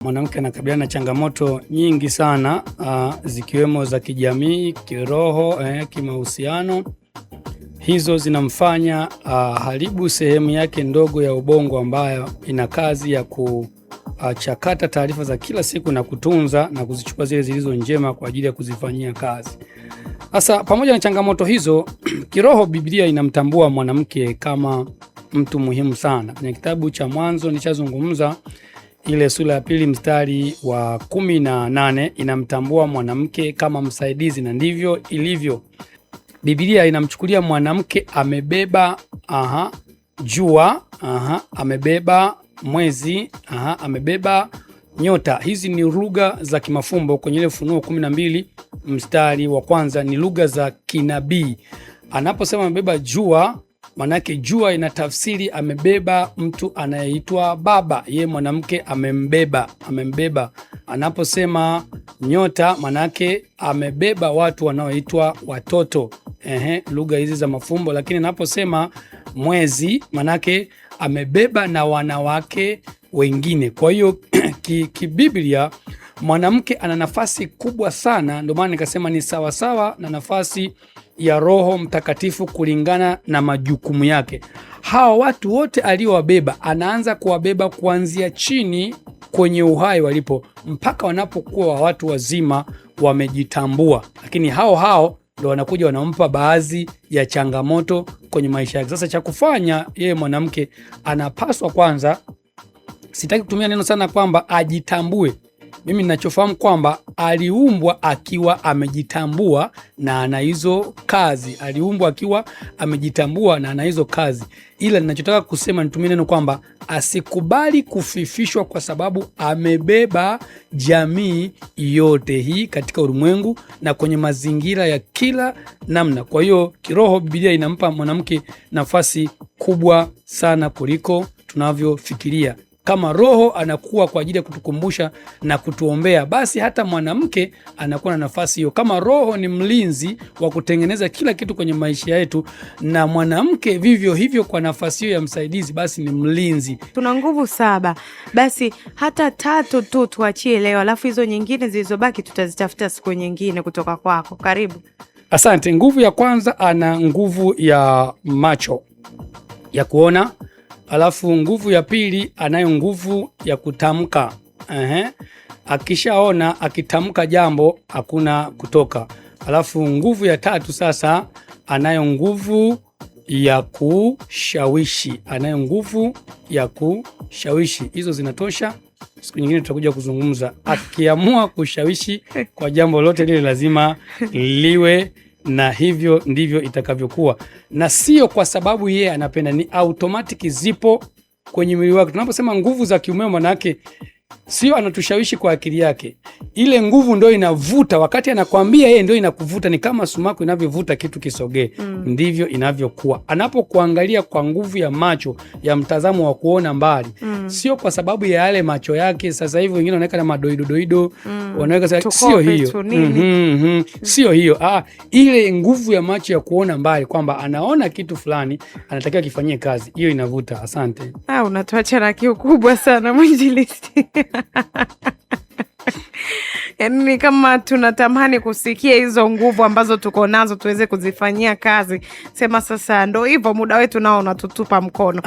Mwanamke anakabiliana na changamoto nyingi sana, zikiwemo za kijamii, kiroho, kimahusiano. Hizo zinamfanya haribu sehemu yake ndogo ya ubongo ambayo ina kazi ya kuchakata taarifa za kila siku na kutunza na kuzichukua zile zilizo njema kwa ajili ya kuzifanyia kazi. Sasa pamoja na changamoto hizo, kiroho Biblia inamtambua mwanamke kama mtu muhimu sana. Kwenye kitabu cha Mwanzo nilichozungumza, ile sura ya 2 mstari wa 18 inamtambua mwanamke kama msaidizi, na ndivyo ilivyo. Biblia inamchukulia mwanamke amebeba jua, amebeba mwezi, amebeba nyota. Hizi ni lugha za kimafumbo kwenye ile Ufunuo 12 mstari wa 1, ni lugha za kinabii. Anaposema amebeba jua, manake jua inatafsiri amebeba mtu anayeitwa baba, yeye mwanamke amembeba. Anaposema nyota, manake amebeba watu wanaoitwa watoto. Lugha hizi za mafumbo. Lakini anaposema mwezi, manake amebeba na wanawake wengine. Kwa hiyo kibiblia mwanamke ana nafasi kubwa sana, ndio maana nikasema ni sawasawa na nafasi ya Roho Mtakatifu kulingana na majukumu yake. Hawa watu wote aliowabeba, anaanza kuwabeba kuanzia chini kwenye uhai walipo mpaka wanapokuwa watu wazima wamejitambua. Lakini hao ndio wanakuja wanampa baadhi ya changamoto kwenye maisha yake. Sasa cha kufanya yeye mwanamke anapaswa kwanza, sitaki kutumia neno sana kwamba ajitambue. Mimi ninachofahamu kwamba aliumbwa akiwa amejitambua na ana hizo kazi. Aliumbwa akiwa amejitambua na ana hizo kazi. Ila ninachotaka kusema, nitumie neno kwamba asikubali kufifishwa, kwa sababu amebeba jamii yote hii katika ulimwengu na kwenye mazingira ya kila namna. Kwa hiyo kiroho Biblia inampa mwanamke nafasi kubwa sana kuliko tunavyofikiria. Kama Roho anakuwa kwa ajili ya kutukumbusha na kutuombea, basi hata mwanamke anakuwa na nafasi hiyo. Kama Roho ni mlinzi wa kutengeneza kila kitu kwenye maisha yetu, na mwanamke vivyo hivyo kwa nafasi hiyo ya msaidizi, basi ni mlinzi. Tuna nguvu 7, basi hata 3 tu tuachie leo, alafu hizo nyingine zilizobaki tutazitafuta siku nyingine kutoka kwako. Karibu. Asante. Nguvu ya kwanza, ana nguvu ya macho ya kuona. Alafu nguvu ya pili, anayo nguvu ya kutamka. Akishaona, akitamka jambo hakuna kutoka. Alafu nguvu ya tatu sasa, anayo nguvu ya kushawishi. Hizo zinatosha, siku nyingine tutakuja kuzungumza. Akiamua kushawishi kwa jambo lote lile, lazima liwe, na hivyo ndivyo itakavyokuwa, na sio kwa sababu yeye anapenda, ni automatic, zipo kwenye mwili wake. Tunaposema nguvu za kiume, maana yake sio anatushawishi kwa akili yake. Ile nguvu ndio inavuta, wakati anakwambia yeye ndio inakuvuta. Ni kama sumaku inavyovuta kitu kisogee, ndivyo inavyokuwa. Anapokuangalia kwa nguvu ya macho, ya mtazamo wa kuona mbali, sio kwa sababu ya yale macho yake. Sasa hivi wengine wanaweka na madoido, wanaweka, sio hiyo. Sio hiyo. Ile nguvu ya macho ya kuona mbali, kwamba anaona kitu fulani anatakiwa kifanyie kazi, hiyo inavuta. Asante. Unatuacha na kiu kubwa sana mwinjilisti. Yaani kama tunatamani kusikia hizo nguvu ambazo tuko nazo tuweze kuzifanyia kazi. Sema sasa, ndo hivyo, muda wetu nao unatutupa mkono.